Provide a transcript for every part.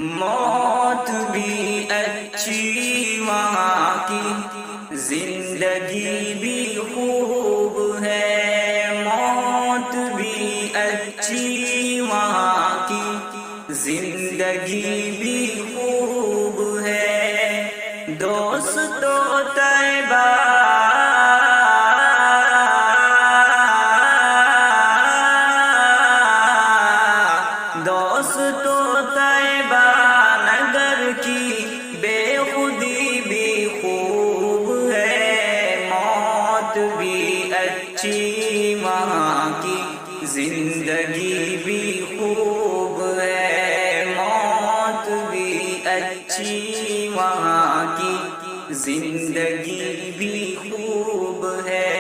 موت بھی اچھی وہاں کی، زندگی بھی خوب ہے۔ موت بھی اچھی وہاں کی، زندگی بھی خوب ہے۔ دوستو طیبہ نگر کی بے خودی بھی خوب ہے۔ موت بھی اچھی وہاں کی، زندگی بھی خوب ہے۔ موت بھی اچھی وہاں کی، زندگی بھی خوب ہے۔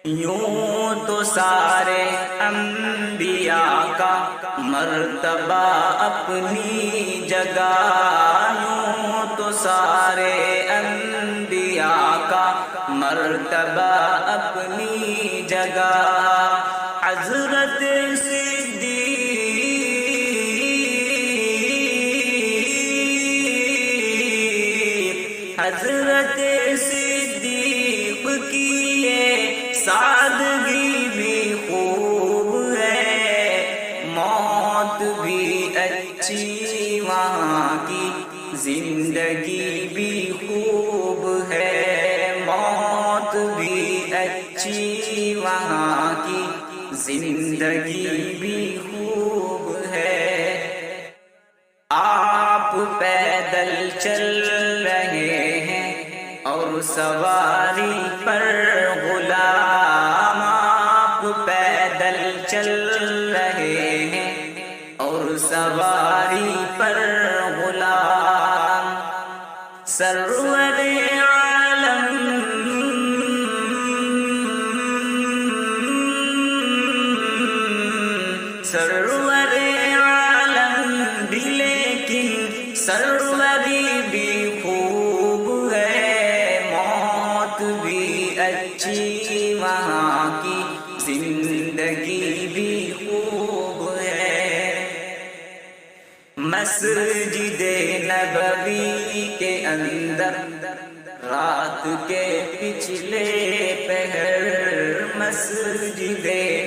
یوں تو سارے انبیاء کا مرتبہ اپنی جگہ، یوں تو سارے انبیاء کا مرتبہ اپنی جگہ۔ حضرت صدیق، حضرت صدیق کی یہ سادگی بھی خوب ہے۔ موت بھی اچھی وہاں کی، زندگی بھی خوب ہے۔ موت بھی اچھی وہاں کی، زندگی بھی خوب ہے۔ آپ پیدل چل رہے ہیں اور سواری پر غلام، آپ پیدل چل رہے ہیں اور سواری پر غلام۔ سرور عالم سرور عالم بھی، لیکن سروری بھی خوب ہے۔ موت بھی اچھی وہاں کی، زندگی بھی خوب ہے۔ مسجد نبوی کے اندر رات کے پچھلے پہر، مسجد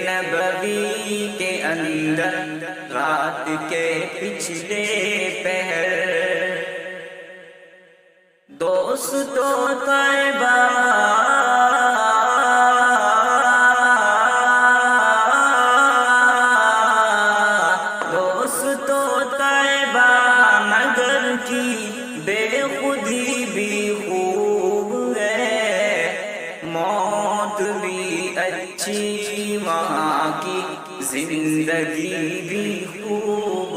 نبوی کے اندر رات کے پچھلے پہر، دوستو طیبہ نگر کی بے خودی بھی خوب ہے۔ موت بھی اچھی وہاں کی، زندگی بھی خوب